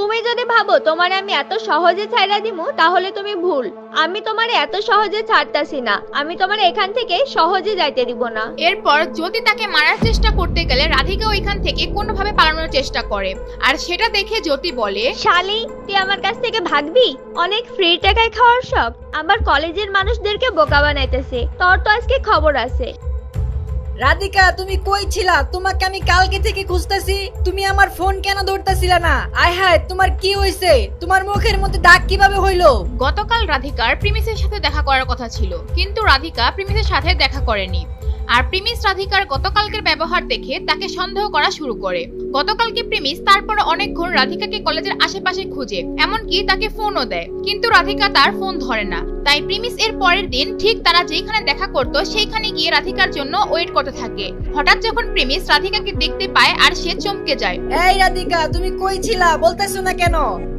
তুমি যদি ভাবো তোমারে আমি এত সহজে ছাইড়া দিমু তাহলে তুমি ভুল। আমি তোমারে এত সহজে ছাড়তাছি না, আমি তোমারে এখান থেকে সহজে যাইতে দিব না। এরপর জ্যোতি তাকে মারার চেষ্টা করতে গেলে রাধিকা ওইখান থেকে কোনোভাবে পালানোর চেষ্টা করে, আর সেটা দেখে জ্যোতি বলে, শালি তুই আমার কাছ থেকে ভাগবি? অনেক ফ্রি টাকায় খাওয়ার শখ, আবার কলেজের মানুষদেরকে বোকা বানাইতেছে। তোর তো আজকে খবর আছে। রাধিকা তুমি কই ছিলা? তোমাকে আমি কালকে থেকে খুঁজতেছি, তুমি আমার ফোন কেন ধরতেছিলা না? আয় হায়, তোমার কি হইছে? তোমার মুখের মধ্যে দাগ কিভাবে হইলো? গতকাল রাধিকার প্রিমিসের সাথে দেখা করার কথা ছিল, কিন্তু রাধিকা প্রিমিসের সাথে দেখা করেনি। আর প্রিমিস রাধিকার গতকালকের ব্যবহার দেখে তাকে সন্দেহ করা শুরু করে। গতকালকে প্রিমিস তারপর অনেকক্ষণ রাধিকাকে কলেজের আশেপাশে খুঁজে, এমনকি তাকে ফোনও দেয়, কিন্তু রাধিকা তার ফোন ধরে না। তাই প্রিমিস এর পরের দিন ঠিক তারা যেখানে দেখা করত সেইখানে গিয়ে রাধিকার জন্য ওয়েট করতে থাকে। হঠাৎ যখন প্রিমিস রাধিকাকে দেখতে পায় আর সে চমকে যায়। এই রাধিকা তুমি কই ছিলা? বলতেছো না কেন?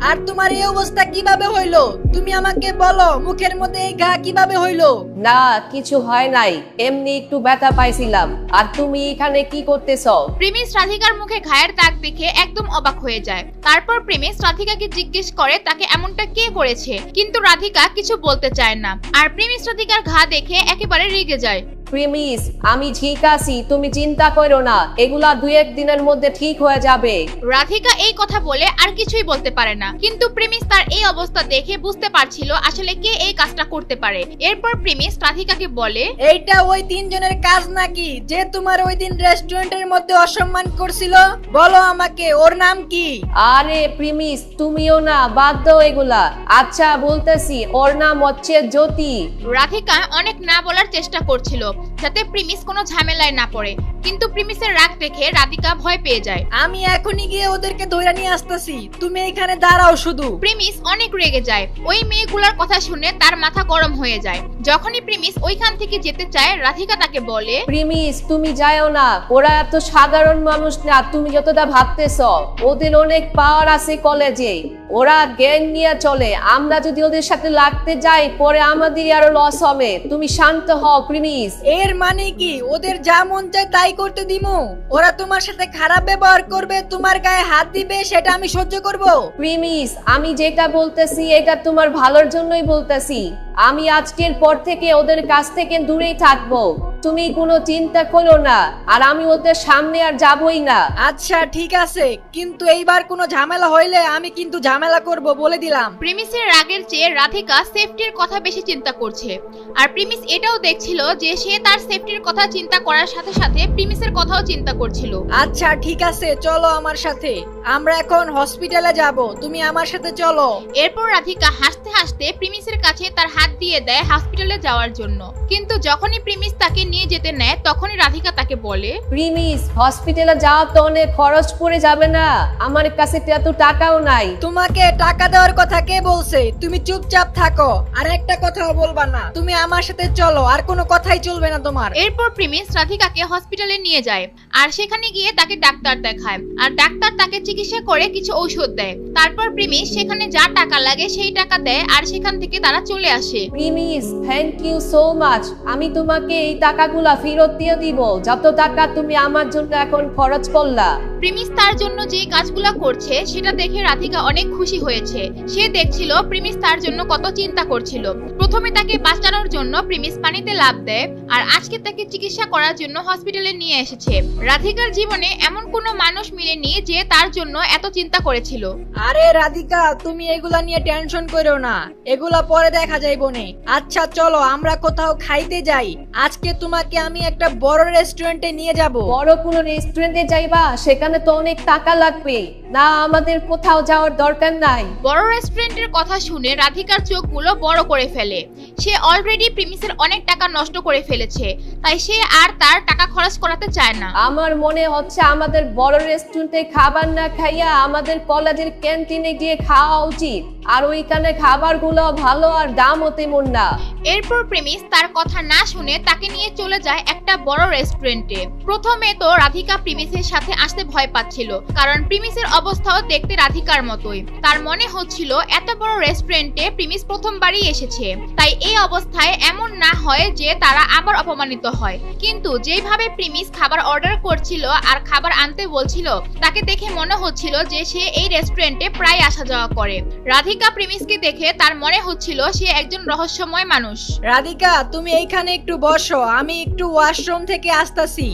আর তোমার এই অবস্থা কিভাবে হইলো? তুমি আমাকে বলো, মুখের মধ্যে এই ঘা কিভাবে হইলো? না, কিছু হয় নাই, এমনি একটু ব্যথা পাইছিলাম। আর তুমি এখানে কি করতেছো? প্রিমিস রাধিকার মুখে ঘায়ের দাগ দেখে একদম অবাক হয়ে যায়। তারপর প্রিমিস রাধিকাকে জিজ্ঞেস করে তাকে এমনটা কে করেছে, কিন্তু রাধিকা কিছু বলতে চায় না। আর প্রিমিস রাধিকার ঘা দেখে একেবারে রেগে যায়। প্রিমিস, আমি ঠিক আছি, তুমি চিন্তা করো না, এগুলা 2-1 দিনের মধ্যে ঠিক হয়ে যাবে। রাধিকা এই কথা বলে আর কিছুই বলতে পারে না, কিন্তু প্রিমিস তার এই অবস্থা দেখে বুঝতে পারছিল আসলে কে এই কাজটা করতে পারে। এরপর প্রিমিস রাধিকাকে বলে, এইটা ওই তিনজনের কাজ নাকি যে তোমার ওই দিন রেস্টুরেন্টের মধ্যে অসম্মান করছিল? বলো আমাকে, ওর নাম কি? আরে প্রিমিস, তুমিও না, বাদ দাও এগুলা। আচ্ছা বলতেছি, ওর নাম হচ্ছে জ্যোতি। রাধিকা অনেক না বলার চেষ্টা করছিল যাতে প্রিমিস কোনো ঝামেলায় না পড়ে, কিন্তু প্রিমিসের রাগ দেখে রাধিকা ভয় পেয়ে যায়। আমি এখনই গিয়ে ওদেরকে ধরে নিয়ে আসতেছি, তুমি এখানে দাঁড়াও শুধু। প্রিমিস অনেক রেগে যায়। ওই মেয়েগুলোর কথা শুনে তার মাথা গরম হয়ে যায়। যখনই প্রিমিস ওইখান থেকে যেতে চায় রাধিকা তাকে বলে, প্রিমিস তুমি যাও না, ওরা এত সাধারণ মানুষ না তুমি যতটা ভাবতেছ। ওদের অনেক পাওয়ার আছে কলেজে, ওরা গ্যাং নিয়ে চলে। আমরা যদি ওদের সাথে লাগতে যাই পরে আমাদের আরো লস হবে। তুমি শান্ত হও প্রিমিস। এর মানে কি ওদের যা মন চায় তাই করতে দিমু? ওরা তোমার সাথে খারাপ ব্যবহার করবে, তোমার গায়ে হাত দিবে, সেটা আমি সহ্য করব? প্রিমিস, আমি যেটা বলতেছি এটা তোমার ভালোর জন্যই বলতেছি। আমি আজকের পর থেকে ওদের কাছ থেকে দূরেই থাকবো, তুমি কোনো চিন্তা করো না। আর আমি ওদের সামনে আর যাবই না। আচ্ছা ঠিক আছে, কিন্তু এইবার কোনো ঝামেলা হইলে আমি কিন্তু ঝামেলা করব, বলে দিলাম। প্রিমিসের রাগের চেয়ে রাধিকা সেফটির কথা বেশি চিন্তা করছে। আর প্রিমিস এটাও দেখছিল যে সে তার সেফটির কথা চিন্তা করার সাথে সাথে প্রিমিসের কথাও চিন্তা করছিল। আচ্ছা ঠিক আছে, চলো আমার সাথে, আমরা এখন হসপিটালে যাব, তুমি আমার সাথে চলো। এরপর রাধিকা হাসতে হাসতে প্রিমিসের কাছে তার হাত দিয়ে দেয় হসপিটালে যাওয়ার জন্য, কিন্তু যখনই প্রিমিস তাকে নিয়ে যেতে নেয় তখনই রাধিকা তাকে বলে, প্রিমিস, হসপিটালে যাওয়া তো অনেক খরচ পড়ে যাবে না? আমার কাছে তো এত টাকাও নাই। তোমাকে টাকা দেওয়ার কথা কে বলছে? তুমি চুপচাপ থাকো, আর একটা কথাও বলবা না। তুমি আমার সাথে চলো, আর কোনো কথাই চলবে না তোমার। এরপর প্রিমিস রাধিকাকে হসপিটালে নিয়ে যায়, আর সেখানে গিয়ে তাকে ডাক্তার দেখায়, আর ডাক্তার তাকে চিকিৎসা করে কিছু ঔষধ দেয়। তারপর প্রিমিস সেখানে যা টাকা লাগে সেই টাকা দেয়, আর সেখান থেকে তারা চলে আসে। প্রিমিস, থ্যাংক ইউ সো মাচ। আমি তোমাকে এই টাকাগুলা ফেরত দিয়ে দিব, যত টাকা তুমি আমার জন্য এখন খরচ করলা। প্রিমিস তার জন্য যে কাজগুলো করছে সেটা দেখে রাধিকা অনেক খুশি হয়েছে। সে দেখছিল প্রিমিস তার জন্য কত চিন্তা করছিল। প্রথমে তাকে বাঁচানোর জন্য প্রিমিস পানিতে লাফ দেয়, আর আজকে তাকে চিকিৎসা করার জন্য হসপিটালে নিয়ে এসেছে। রাধিকার জীবনে এমন কোনো মানুষ মিলেনি যে তার জন্য এত চিন্তা করেছিল। আরে রাধিকা, তুমি এগুলা নিয়ে টেনশন করো না, এগুলা পরে দেখা যাইবো নে। আচ্ছা চলো আমরা কোথাও খাইতে যাই। আজকে তোমাকে আমি একটা বড় রেস্টুরেন্টে নিয়ে যাব। বড় কোনো রেস্টুরেন্টে যাইবা? সেখানে তো অনেক টাকা লাগবে। না, আমাদের কোথাও যাওয়ার দরকার নাই। বড় রেস্টুরেন্টের কথা শুনে রাধিকার চোখগুলো বড় করে ফেলে। সে অলরেডি প্রিমিসের অনেক টাকা নষ্ট করে ফেলেছে, তাই সে আর তার টাকা খরচ করাতে চায় না। আমার মনে হচ্ছে আমাদের বড় রেস্টুরেন্টে খাবার না খাইয়া আমাদের কলেজের ক্যান্টিনে গিয়ে খাওয়া উচিত। আর ওইখানে খাবারগুলো ভালো আর দামও তেমন না। এরপর প্রেমিস তার কথা না শুনে তাকে নিয়ে চলে যায় একটা বড় রেস্টুরেন্টে। প্রথমে তো রাধিকা প্রিমিসের সাথে আসতে ভয় পাচ্ছিল, কারণ প্রিমিসের অবস্থাও দেখতে রাধিকার মতোই। তার মনে হচ্ছিল এত বড় রেস্টুরেন্টে প্রিমিস প্রথমবারই এসেছে, তাই এই অবস্থায় এমন না হয় যে তারা আবার অপমানিত হয়। কিন্তু যেইভাবে প্রিমিস খাবার অর্ডার করছিল আর খাবার আনতে বলছিল, তাকে দেখে মনে হচ্ছিল যে সে এই রেস্টুরেন্টে প্রায় আসা যাওয়া করে। রাধিকা প্রিমিসকে দেখে তার মনে হচ্ছিল সে একজন রহস্যময় মানুষ। রাধিকা, তুমি এইখানে একটু বসো, আমি একটু ওয়াশরুম থেকে আসতাছি।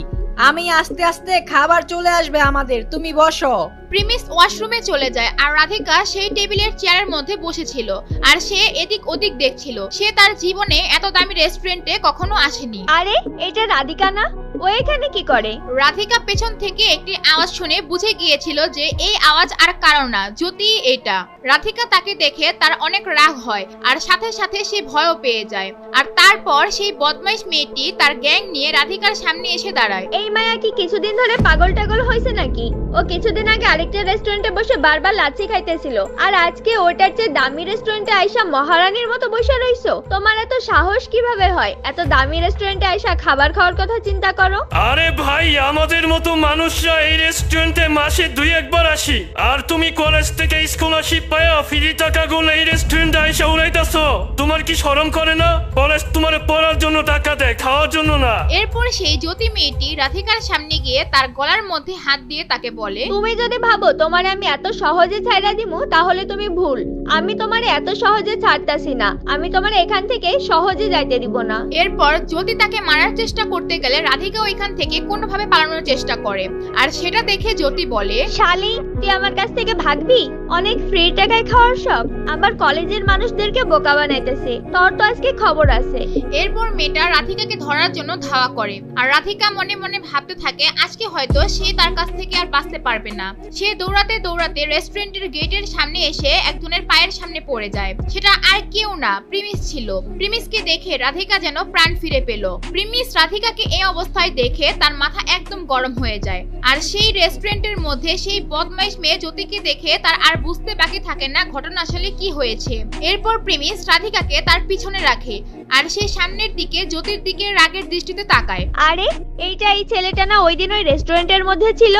আমি আস্তে আস্তে খাবার চলে আসবে আমাদের, তুমি বসো। প্রিমিস ওয়াশরুমে চলে যায় আর রাধিকা সেই টেবিলের চেয়ারের মধ্যে বসেছিল আর সে এদিক ওদিক দেখছিল। সে তার জীবনে এত দামি রেস্টুরেন্টে কখনো আসেনি। আরে এটা রাধিকা না? ও এখানে কি করে? রাধিকা পেছন থেকে একটি আওয়াজ শুনে বুঝে গিয়েছিল যে এই আওয়াজ আর কারো না, জ্যোতি এটা। রাধিকা তাকে দেখে তার অনেক রাগ হয় আর সাথে সাথে সে ভয়ও পেয়ে যায়। আর তারপর সেই বদমাইশ মেয়েটি তার গ্যাং নিয়ে রাধিকার সামনে এসে দাঁড়ায়। এই মায়া কি কিছুদিন ধরে পাগল টাগল হয়েছে নাকি? ও কিছুদিন আগে আরেকটা রেস্টুরেন্টে বসে বারবার লাচ্ছি খাইতেছিল, আর আজকে ওটার চেয়ে দামি রেস্টুরেন্টে আইসা মহারানীর মতো বসে রইছো। তোমার এত সাহস কিভাবে হয় এত দামি রেস্টুরেন্টে আইসা খাবার খাওয়ার কথা চিন্তা করো? আরে ভাই, আমাদের মতো মানুষরা এই রেস্টুরেন্টে মাসে 2-1 বার আসি, আর তুমি কলেজ থেকে স্কলারশিপ পায়া ফ্রি টাকাগুলো এই রেস্টুরেন্টে আইসা উড়াইতাছো। তোমার কি শরম করে না? কলেজ তোমার পড়ার জন্য টাকা দেয়, খাওয়ার জন্য না। এরপর সেই জ্যোতি মেয়েটি রাধিকার সামনে গিয়ে তার গলার মধ্যে হাত দিয়ে তাকে বলে, তুমি যদি ভাবো তোমারে আমি এত সহজে ছাইড়া দিমু তাহলে তুমি ভুল। আমি তোমারে এত সহজে ছাড়তাছি না, আমি তোমারে এখান থেকে সহজে যাইতে দিব না। এরপর জ্যোতি তাকে মারার চেষ্টা করতে গেলে রাধিকা ওইখান থেকে কোনোভাবে পালানোর চেষ্টা করে, আর সেটা দেখে জ্যোতি বলে, শালি তুই আমার কাছ থেকে ভাগবি? অনেক ফ্রি টাকায় খাওয়ার সব, আবার কলেজের মানুষদেরকে বোকা বানাইতেছে। তোর তো আজকে খবর আছে। এরপর মেয়েটা রাধিকাকে ধরার জন্য ধাওয়া করে, আর রাধিকা মনে মনে ভাবতে থাকে আজকে হয়তো সে তার কাছ থেকে আর বাঁচতে পারবে না। সে দৌড়াতে দৌড়াতে রেস্টুরেন্টের গেটের সামনে এসে একজনের পায়ের সামনে পড়ে যায়। সেটা আর কেউ না, প্রিমিস ছিল। প্রিমিসকে দেখে রাধিকা যেন প্রাণ ফিরে পেল। প্রিমিস রাধিকাকে এই অবস্থায় দেখে তার মাথা একদম গরম হয়ে যায়, আর সেই রেস্টুরেন্টের মধ্যে সেই বদমাইশ মেয়ে জ্যোতিকে দেখে তার আর বুঝতে বাকি থাকে না ঘটনা আসলে কি হয়েছে। এরপর প্রিমিস রাধিকাকে তার পিছনে রাখে আর সে সামনের দিকে জ্যোতির দিকে রাগের দৃষ্টিতে তাকায়। আরে এইটা এই ছেলেটা না ওই দিন ওই রেস্টুরেন্টের মধ্যে ছিল?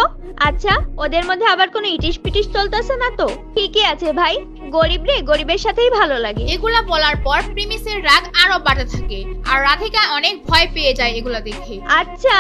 আচ্ছা, ওদের মধ্যে আবার কোনো ইটিশ পিটিশ চলতেছে না তো? ঠিকই আছে ভাই, গরিব রে গরিবের সাথেই ভালো লাগে। এগুলা বলার পর প্রিমিসের রাগ আরো বাড়তে থাকে আর রাধিকা অনেক ভয় পেয়ে যায় এগুলা দেখে। আচ্ছা,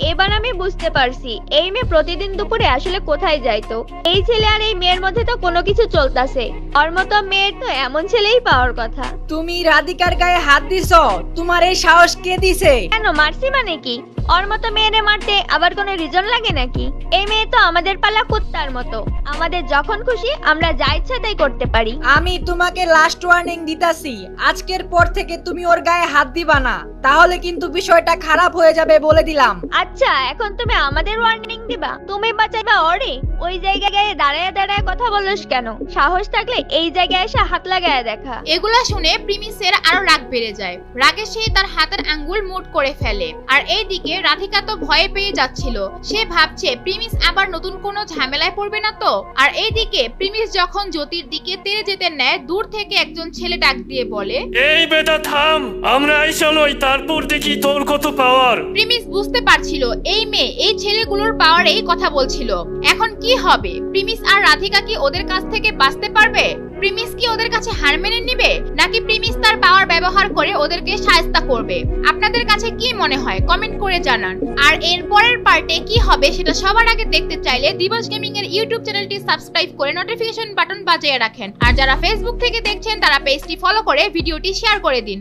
এবার আমি বুঝতে পারছি এই মেয়ে প্রতিদিন দুপুরে আসলে কোথায় যাইতো। এই ছেলে আর এই মেয়ের মধ্যে তো কোনো কিছু চলতেছে। ওর মতো মেয়ের তো এমন ছেলেই পাওয়ার কথা। তুমি রাধিকার গায়ে হাত দিছো? তোমার এই সাহস কে দিছে? কেন মারছি মানে কি? ওর মতো মেয়েরে মারতে আবার কোনো রিজন লাগে নাকি? এই মেয়ে তো আমাদের পালা কুত্তার মতো, আমাদের যখন খুশি আমরা যা ইচ্ছা তাই করতে পারি। আমি তোমাকে লাস্ট ওয়ার্নিং দিতাছি, আজকের পর থেকে তুমি ওর গায়ে হাত দিবা না, তাহলে কিন্তু বিষয়টা খারাপ হয়ে যাবে বলে দিলাম। আচ্ছা, এখন তুমি আমাদের ওয়ার্নিং দিবা? তুমি বাঁচাইবা ওরে? ওই জায়গায় দাঁড়ায় দাঁড়ায় কথা বলছ কেন? সাহস থাকলে এই জায়গায় এসে হাত লাগায় দেখা। এগুলা শুনে প্রিমিসের আরো রাগ বেড়ে যায়। রাগে সে তার হাতের আঙ্গুল মুট করে ফেলে, আর এইদিকে রাধিকা তো ভয়ে পেয়ে যাচ্ছিল। সে ভাবছে প্রিমিস আবার নতুন কোনো ঝামেলায় পড়বে না তো। আর এইদিকে প্রিমিস যখন জ্যোতির দিকে তেড়ে যেতে নেয়, দূর থেকে একজন ছেলে ডাক দিয়ে বলে, এই বেটা থাম, আমরা আইসা নই, তারপর দেখি তোর কত পাওয়ার। প্রিমিস বুঝতে পারছিল এই মেয়ে এই ছেলেগুলোর পাওয়ারেই কথা বলছিল। এখন কি হবে? প্রিমিস আর রাধিকা কি ওদের কাছ থেকে বাঁচতে পারবে? প্রিমিস কি ওদের কাছে হার মেনে নিবে, নাকি প্রিমিস তার পাওয়ার ব্যবহার করে ওদেরকে শায়েস্তা করবে? আপনাদের কাছে কি মনে হয় কমেন্ট করে জানান। আর এর পরের পার্টে কি হবে সেটা সবার আগে দেখতে চাইলে দিবস গেমিং এর ইউটিউব চ্যানেলটি সাবস্ক্রাইব করে নোটিফিকেশন বাটন বাজিয়ে রাখেন। আর যারা ফেসবুক থেকে দেখছেন তারা পেজটি ফলো করে ভিডিওটি শেয়ার করে দিন।